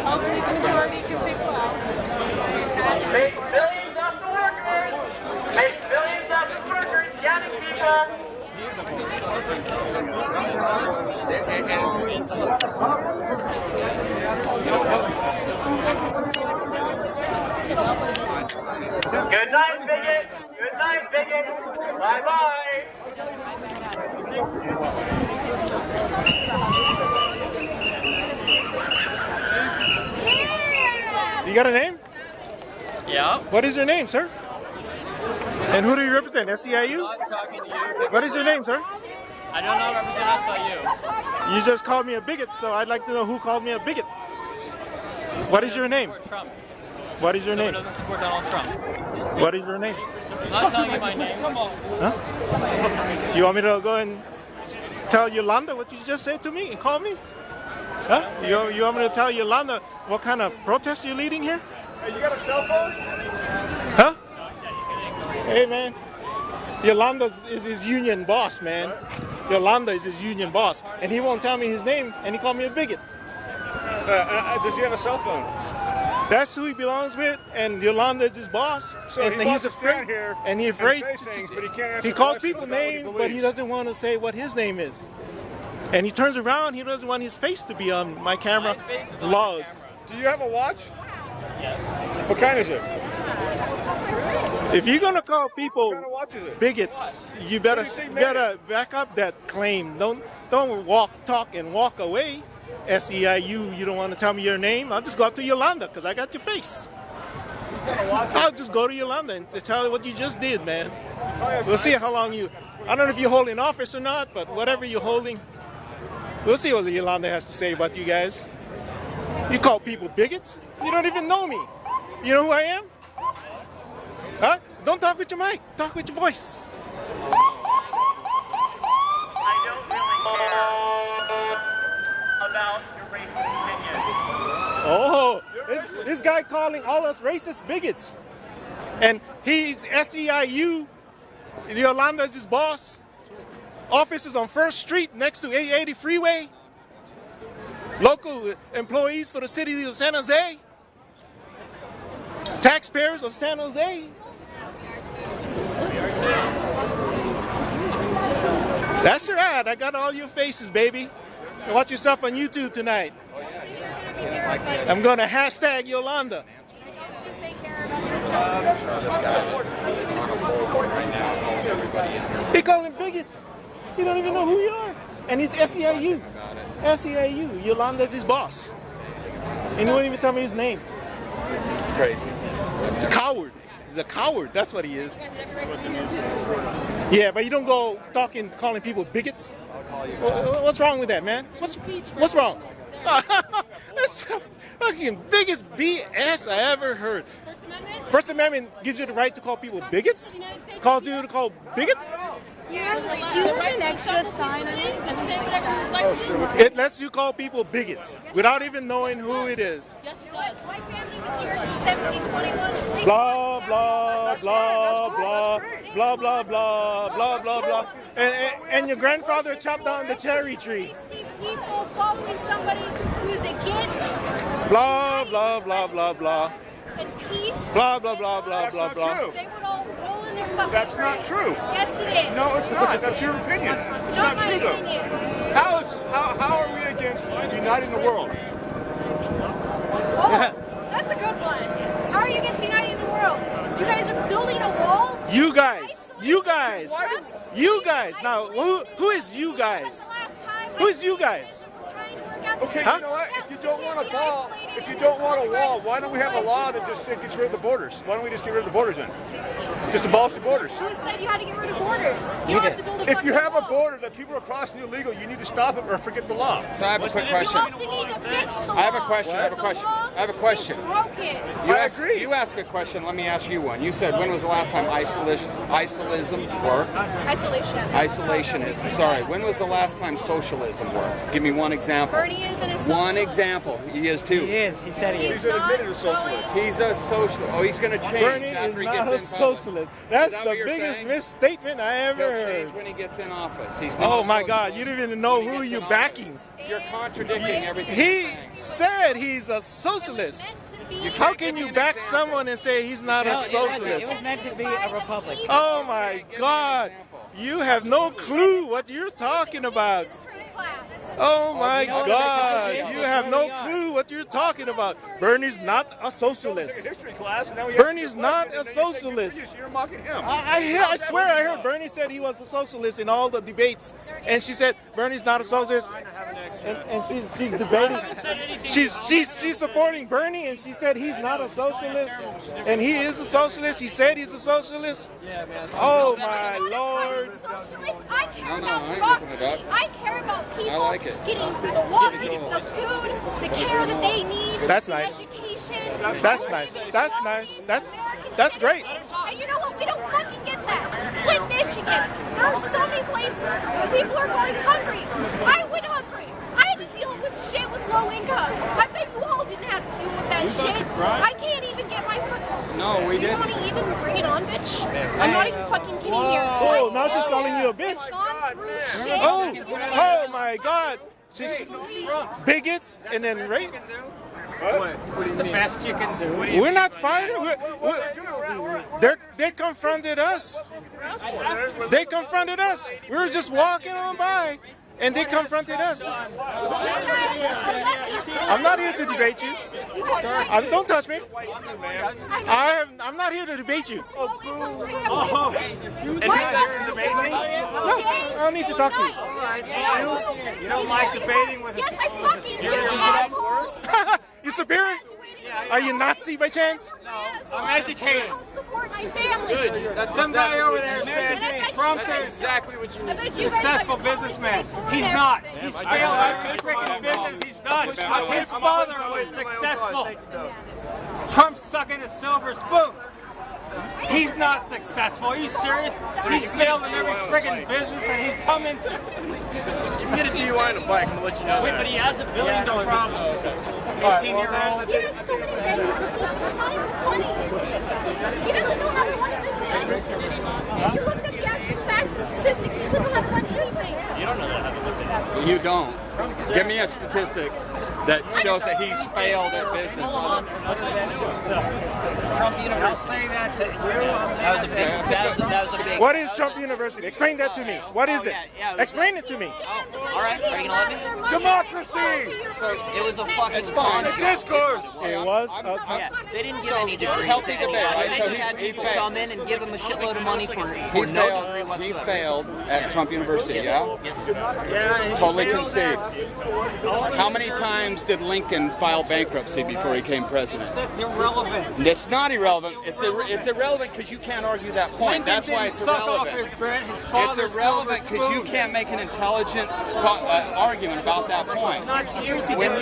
Hopefully the majority can pick well. Make billions off the workers! Make billions off the workers, young people! Good night, bigots! Good night, bigots! Bye-bye! You got a name? Yeah. What is your name, sir? And who do you represent? SEIU? I'm talking to you. What is your name, sir? I do not represent SIU. You just called me a bigot, so I'd like to know who called me a bigot. What is your name? Trump. What is your Someone name? doesn't support Donald Trump. What is your name? I'm not telling you my name. Huh? You want me to go and tell Yolanda what you just said to me and call me? Huh? You want me to tell Yolanda what kind of protest you're leading here? Hey, you got a cell phone? Huh? Hey, man. Yolanda is his union boss, man. What? Yolanda is his union boss. And he won't tell me his name, and he called me a bigot. Does he have a cell phone? That's who he belongs with, and Yolanda is his boss. So and he wants to afraid. stand here And he's afraid. and say things, but he can't answer He calls questions people about what he names, but he believes. doesn't want to say what his name is. And he turns around, he doesn't want his face to be on my camera My face is on vlog. the camera. Do you have a watch? Yes. What kind is it? If you're gonna call What people kind of watch is it? bigots, you better What do you think made it? back up that claim. Don't talk and walk away. SEIU, you don't want to tell me your name? I'll just go up to Yolanda because I got your face. I'll just go to Yolanda and tell her what you just did, man. We'll see how long you. I don't know if you're holding office or not, but whatever you're holding, we'll see what Yolanda has to say about you guys. You call people bigots? You don't even know me. You know who I am? Huh? Don't talk with your mic. Talk with your voice. I don't really care about your racist opinions. Oh, this guy calling all us racist bigots. And he's SEIU. Yolanda is his boss. Office is on 1st Street next to 880 Freeway. Local employees for the city of San Jose. Taxpayers of San Jose. That's right. I got all your faces, baby. Watch yourself on YouTube tonight. I'm going to hashtag Yolanda. He calling bigots. You don't even know who you are. And he's SEIU. SEIU. Yolanda's his boss. And he won't even tell me his name. It's crazy. He's a coward. He's a coward. That's what he is. Yeah, but you don't go calling people bigots. What's wrong with that, man? What's wrong? That's the fucking biggest BS I ever heard. First Amendment gives you the right to call people bigots? Calls you to call bigots? Do you want an extra sign on it? And say whatever you like to. It lets you call people bigots without even knowing who it is. Yes, it does. My family was here since 1721. Blah, blah, blah, blah, blah, blah, blah, blah, blah, blah. And your grandfather chopped down the cherry tree. We see people following somebody who's against Blah, blah, blah, blah, blah. and peace. Blah, blah, blah, blah, That's blah, not blah. true. They would all roll in their fucking That's not graves. true. Yes, it is. No, it's not. That's your opinion. It's It's not not my true, though. opinion. How are we against uniting the world? Oh, that's a good one. How are you against uniting the world? You guys are building a wall? You guys. Now, who is you guys? Who is you guys? Okay, Huh? you know what? If you don't want a wall, why don't we have a law that just gets rid of the borders? Why don't we just get rid of the borders then? Just abolish the borders. Who said you had to get rid of borders? You don't have to build a If you fucking have a wall. border that people are crossing illegal, you need to stop it or forget the law. So I have a quick You question. also need to fix the law. I have a question, I have a The question, law I have a question. is broken. You ask a question, let me ask you one. You said, when was the last time isolationism worked? Isolationism. Isolationism, sorry. When was the last time socialism worked? Give me one example. Bernieism. isn't a socialist. One example. He is too. He is. He said he is. He's an admitted socialist. He's a socialist. Oh, he's going to change Bernie is after he not gets a in socialist. That's Is that the what you're biggest saying? misstatement I ever He'll heard. change when he gets in office. He's not Oh a my God, socialist. you don't even know When he who gets you're in backing. office. You're contradicting everything. He he's saying. said he's a socialist. How can you back someone and say he's not a It socialist? was meant to be a republic. Oh my God, you have no clue what you're talking about. Oh my God, you have no clue what you're talking about. Bernie's not a socialist. History class. And now we Bernie's not a socialist. You're mocking him. I swear I heard Bernie said he was a socialist in all the debates, and she said Bernie's not a socialist, and she's debating. She's supporting Bernie, and she said he's not a socialist, and he is a socialist. He said he's a socialist. Oh my Lord! Socialist. I care No, about I ain't democracy. looking it up. I care about people I like it. getting the water, the food, the care that they need. That's the nice. Education. That's nice. That's nice. That's great. And you know what? We don't fucking get that. Flint, Michigan. There are so many places where people are going hungry. I went hungry. I had to deal with shit with low income. I bet you all didn't have to deal with that shit. I can't even get my fucking. No, we Do you didn't. want to even bring it on, bitch? I'm not even fucking kidding here. Oh, now she's calling you a bitch. I've gone through shit. Oh my God! She's bigots and then rape. This is the best you can do. We're not fighting. They confronted us. They confronted us. We were just walking on by, and they confronted us. I'm not here to debate you. Don't touch me. I'm not here to debate you. Oh. And you're debating me? No, I don't need to talk to you. You don't like debating with Yes, I fucking do, asshole. You superior? Are you Nazi by chance? I'm educated. Help support my family. Some guy over there said Trump's Exactly what you need. a successful businessman. He's not. He's failed every freaking business he's done. His father was successful. Trump's sucking a silver spoon. He's not successful. Are you serious? He's failed in every friggin' business that he's come into. You can get a DUI on a bike. I'm gonna let you know Wait, but he has $1 billion. No problem. 18-year-old. He has so many bankruptcies, it's not even funny. He doesn't know how to run a business. You looked at the actual facts and statistics, he doesn't know how to run anything. You don't know that. You don't. Give me a statistic that shows that he's failed at business. Trump I'll University. say that to you. I'll say That was a big. What is Trump University? Explain that to me. What is it? Explain it to me. All right, are you gonna let me? Democracy! It was a fucking fine. Discourse! It was. Yeah, they didn't give any degrees healthy to debate, anybody. right? They So just he- had he people failed. come in and give him a shitload of money for He no degree failed. He whatsoever. failed at Trump University. Yeah. Yes. Totally concede. How many times did Lincoln file bankruptcy before he became president? That's irrelevant. It's not irrelevant. It's irrelevant because you can't argue that point. That's why it's Suck off his irrelevant. bread, his It's father's irrelevant silver because you spoon. can't make an intelligent argument about that point. Not you. When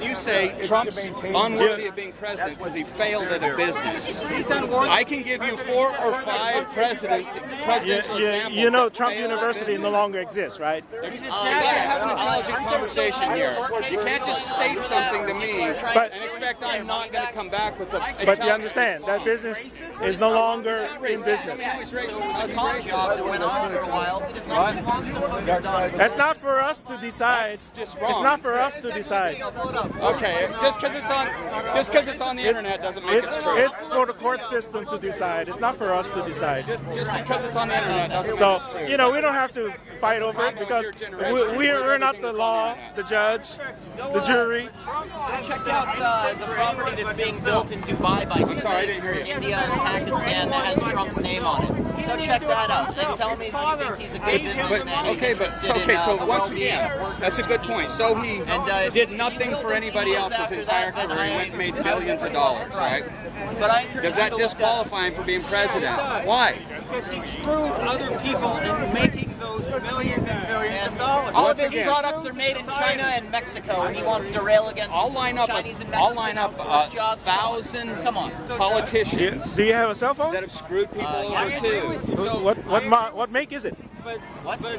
you say Trump's unworthy of being president because he failed at a business, He's unworthy. I can give you 4 or 5 presidential examples. You know that Trump failed at University business. no longer exists, right? You gotta have an intelligent conversation here. You can't just state something to me But- and expect I'm not going to come back with a. But you understand that business is no longer in business. A con job that went on for a while. He does not even want to put your dog. That's not for us to decide. just wrong. It's not for us to decide. Okay, just because it's on the internet doesn't make it true. It's for the court system to decide. It's not for us to decide. Just because it's on the internet doesn't So, make it true. you know, we don't have to fight over it because we're not the law, the judge, the jury. Go check out the property that's being built in Dubai by states for India and Pakistan that has Trump's name on it. Go check that out. Then tell me if you think he's a good businessman. He's interested in, So the once well-being again, of workers. that's a good point. So he if did you nothing still for think anybody he is else his after entire that, then career. He I went and made am billions of pretty dollars, surprised. right? But I encourage Does you that to look at- disqualify him for being president? Why? Because he screwed other people in making those millions and billions of dollars. All of Once his again- products are made in China and Mexico, and he wants to rail against I'll line up Chinese and Mexican outsourced jobs. 1,000 Come on. politicians Do you have a cell phone? that have screwed people yeah. over too. So What make is it? But,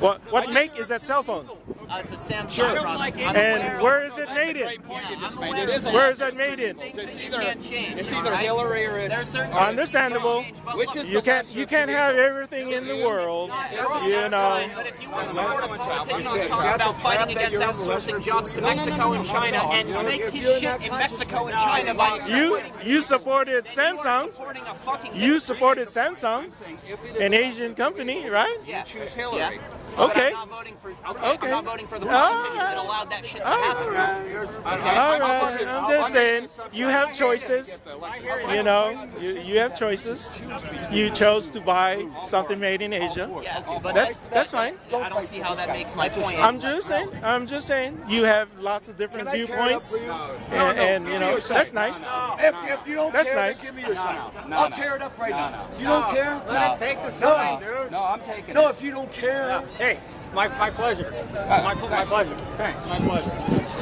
What? What make is that cell phone? It's a Samsung product. And where is it made in? Where is that made in? It's either Hillary or it's Understandable. which is You can't have everything in the world, you know. But if you want to support a politician who talks about fighting against outsourcing jobs to Mexico and China and makes his shit in Mexico and China by You supported Samsung. supporting a fucking You supported Samsung, an Asian company, right? Yeah. choose Hillary. Okay. I'm not voting for. I'm not voting for the Washington that allowed that shit to happen. All right. I'm just saying, you have choices. You know, you have choices. You chose to buy something made in Asia. Yeah, but That's fine. I don't see how that makes my point. I'm just saying. You have lots of different viewpoints, and you know that's nice. If you don't That's care, nice. then give me your sign. No, I'll no. tear it up right now. no. You don't care? Let him take the sign, dude. No, I'm taking No, it. if you don't care. Hey, my pleasure. My pleasure. Thanks. My pleasure.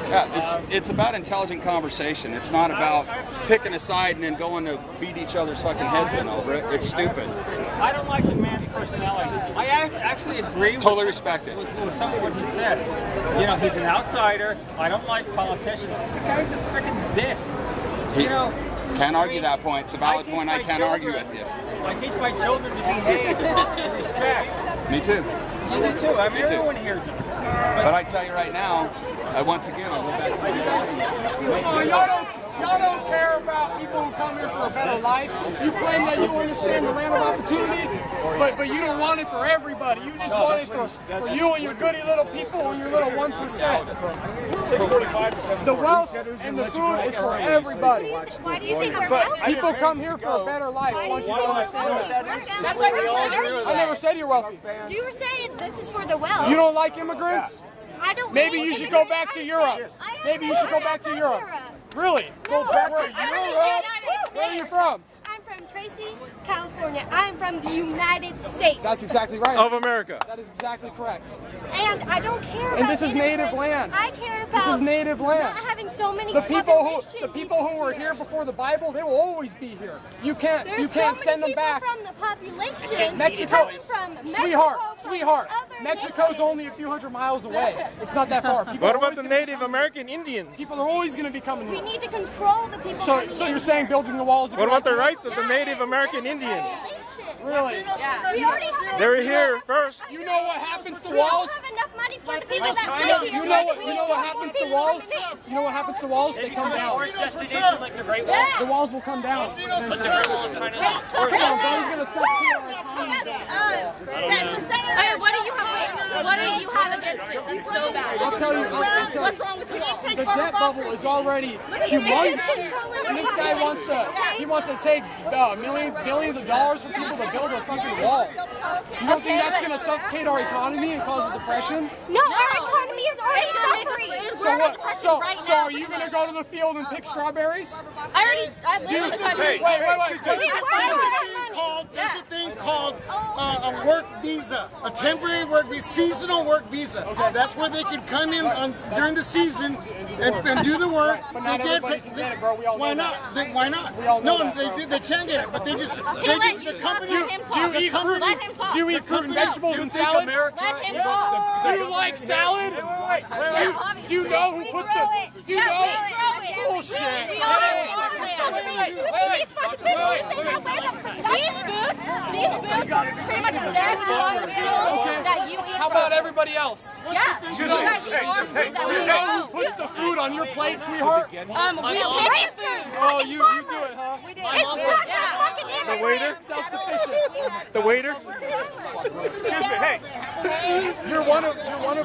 Yeah, it's about intelligent conversation. It's not about picking a side and then going to beat each other's fucking heads in over it. It's stupid. I don't like the man's personality. I actually agree with Totally respect it. with some of what he says. You know, he's an outsider. I don't like politicians. The guy's a freaking dick. You know, Can't argue that point. It's a valid point. I can't argue with you. I teach my children to behave, to respect. Me too. You do too. I mean, Me too. everyone here does. But I tell you right now, once again, I go back to Y'all don't care about people who come here for a better life. You claim that you understand the land of opportunity, but you don't want it for everybody. You just want it for you and your goody little people and your little 1%. The wealth and the food is for everybody. Why do you think we're wealthy? People come here for a better life. I want you to understand that. That's why we're wealthy. I never said you're wealthy. You were saying this is for the wealth. You don't like immigrants? I don't. Maybe like you should go immigrants. back to Europe. Maybe you should go back to Europe. Really? Go back to Europe. Where are you from? I'm from Tracy, California. I'm from the United States. That's exactly right. Of America. That is exactly correct. And I don't care about And this is native immigrants. land. I care about This is native land. not having so many The people population who were here before the Bible, they will always be here. You can't There's send so them many people back. from the population. Mexico, coming from Mexico, sweetheart. from Mexico's other only a few hundred miles away. It's not that far. People What are about always the gonna- Native American Indians? People are always going to be coming We here. need to control the people. So coming you're in. saying building the walls? What about the rights of the Native American Indians? Really? We already have They were here first. You know what happens to We don't walls? have enough money for the people that live here. You know what happens to walls? You know what happens to walls? They come down. The walls will come down. Somebody's gonna suck here. Hey, what do you have against it? That's so bad. I'll tell you. What's wrong with it? The debt bubble is already humongous, and this guy wants to take billions of dollars from people to build a fucking wall. You don't think that's gonna suffocate our economy and cause a depression? No, our economy is already suffering. So what? So are you gonna go to the field and pick strawberries? I live in the country. Wait. There's a thing called a work visa, a temporary work visa, seasonal work visa. That's where they can come in during the season and do the work. But not everybody can get it, bro. We all Why know not? Why not? We all know No, that, they can get it, but they just the company. Do you eat fruit? Do you eat fruit and vegetables and salad? Do you like salad? Do you know who puts the? Do you know? Bullshit. These boots pretty much stand on the food that you eat. How about everybody else? Yeah. Do you know who puts the food on your plate, sweetheart? We pay for food. Oh, you do it, huh? It's not that fucking immigrant. The waiter? Self-sufficient. The waiter? You're one of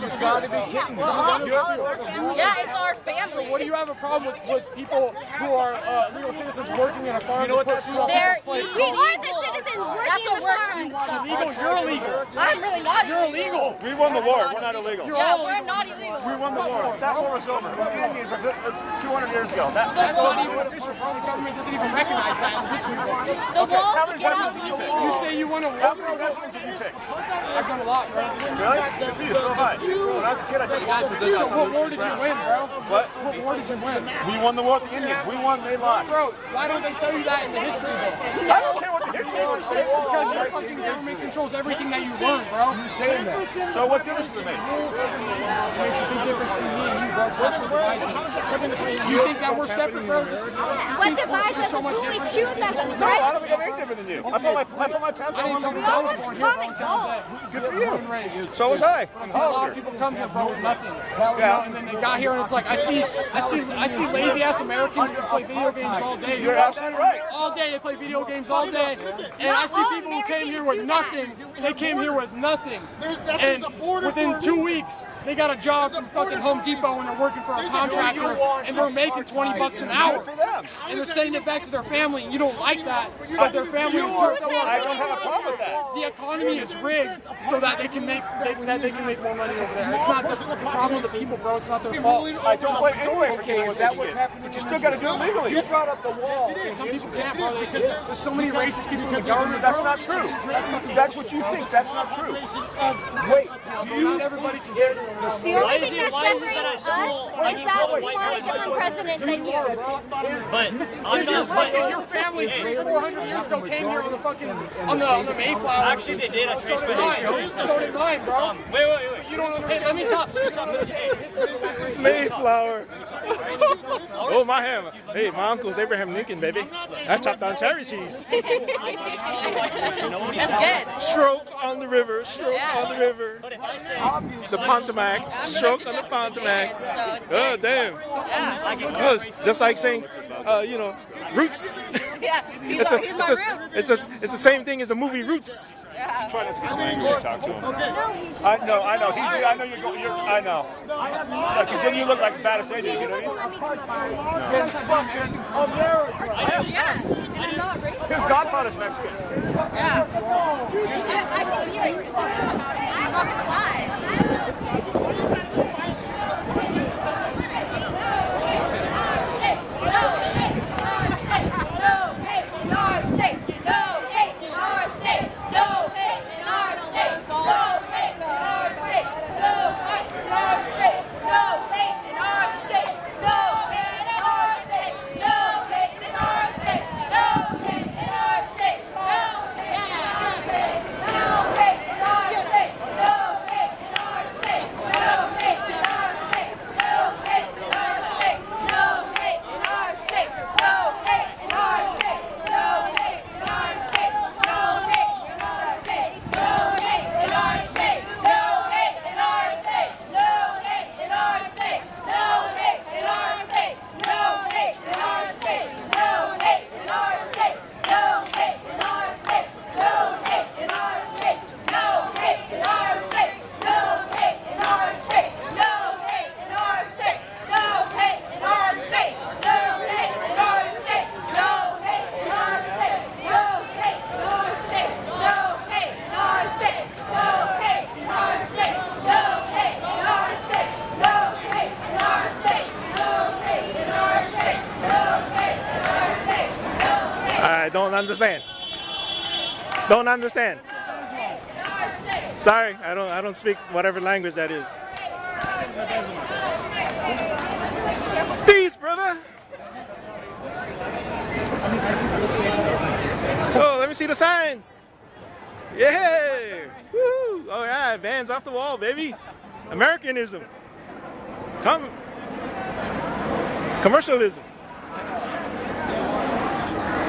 a gotta be kidding. Yeah, it's our family. What do you have a problem with people who are legal citizens working in a farm to put food on people's plates? We are the citizens working in the farm. Illegal? You're illegal. I'm really not. You're illegal. We won the war. We're not illegal. We're not illegal. We won the war. That war was over. The Indians are 200 years ago. That's not even official, bro. The government doesn't even recognize that in history books. The walls to get out. You say you want to war, bro? What did you pick? I've done a lot, bro. Really? Good for you. So have I. When I was a kid, I did a lot. So what war did you win, bro? What? What war did did you win? We won the war with the Indians. We won, they lost. Bro, why don't they tell you that in the history books? I don't care what the history books say. Because your fucking government controls everything that you learn, bro. You're saying that. So what difference does it make? It makes a big difference between me and you, bro, because that's what divides us. You think that we're separate, bro? What divides us? so much Who we different? choose as a No, I don't think I'm any different than you. I thought my parents I didn't come from I was born here, bro. in San Jose. Good for Born and you. raised. So was I. I see a lot of people come here, bro, with nothing. You know, and then they got here, and it's like I see lazy ass Americans who play video games all day. You're absolutely right. All day they play video games all day, and I see people who came here with nothing. They came here with nothing, and within 2 weeks they got a job from fucking Home Depot and they're working for a contractor, and they're making $20 an hour, and they're sending it back to their family. And you don't like that, but their family is turned over. I don't have a problem with that. The economy is rigged so that they can make more money over there. It's not the problem of the people, bro. It's not their fault. I don't blame anybody for getting what they get, but you still got to do it legally. You brought up the wall. Some people can't, bro. There's so many racist people in the government. That's not true. That's what you think. That's not true. Wait, Not everybody can get it. The only thing that separates us is that we want a different president than you. But I'm not Your family 400 years ago came here on the Mayflower. Actually, they did. I So did mine. So did mine, bro. Wait. You don't understand. Let me talk. Mayflower. Oh, my hammer. Hey, my uncle's Abraham Lincoln, baby. I chopped down cherry cheese. That's good. Stroke on the river, stroke on the river. But if I say The Potomac, stroke on the Potomac. So it's Oh, good. damn. Yeah. Oh, it's just like saying, Roots. Yeah. He's my roots. It's the same thing as the movie Roots. Try not to get angry when you talk to him. I know. I know you're going. I know. Because then you look like the baddest agent. You know what I mean? Yeah. And I'm not racist. His godfather's Mexican. Yeah. I can hear it. I'm not gonna lie. I don't understand. Don't understand. Sorry, I don't speak whatever language that is. Peace, brother. Oh, let me see the signs. Yeah. Woo. All right, Vans off the wall, baby. Americanism. Commercialism.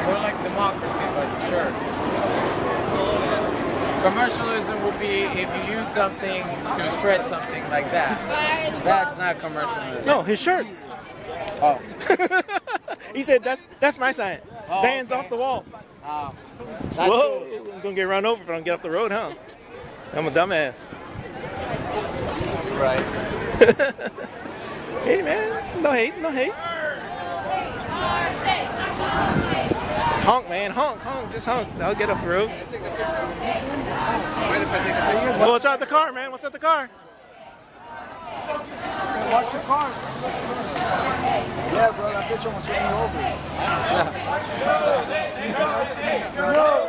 More like democracy, but sure. Commercialism would be if you use something to spread something like that. That's not commercialism. No, his shirt. Oh. He said that's my sign. Oh, Vans okay. off the wall. Oh. Whoa, I'm gonna get run over if I don't get off the road, huh? I'm a dumbass. Right. Hey man, no hate, no hate. Honk, man, honk, just honk. I'll get off the road. Well, what's out the car, man? What's at the car? Watch your car. Yeah, bro, that bitch almost ran me over. No.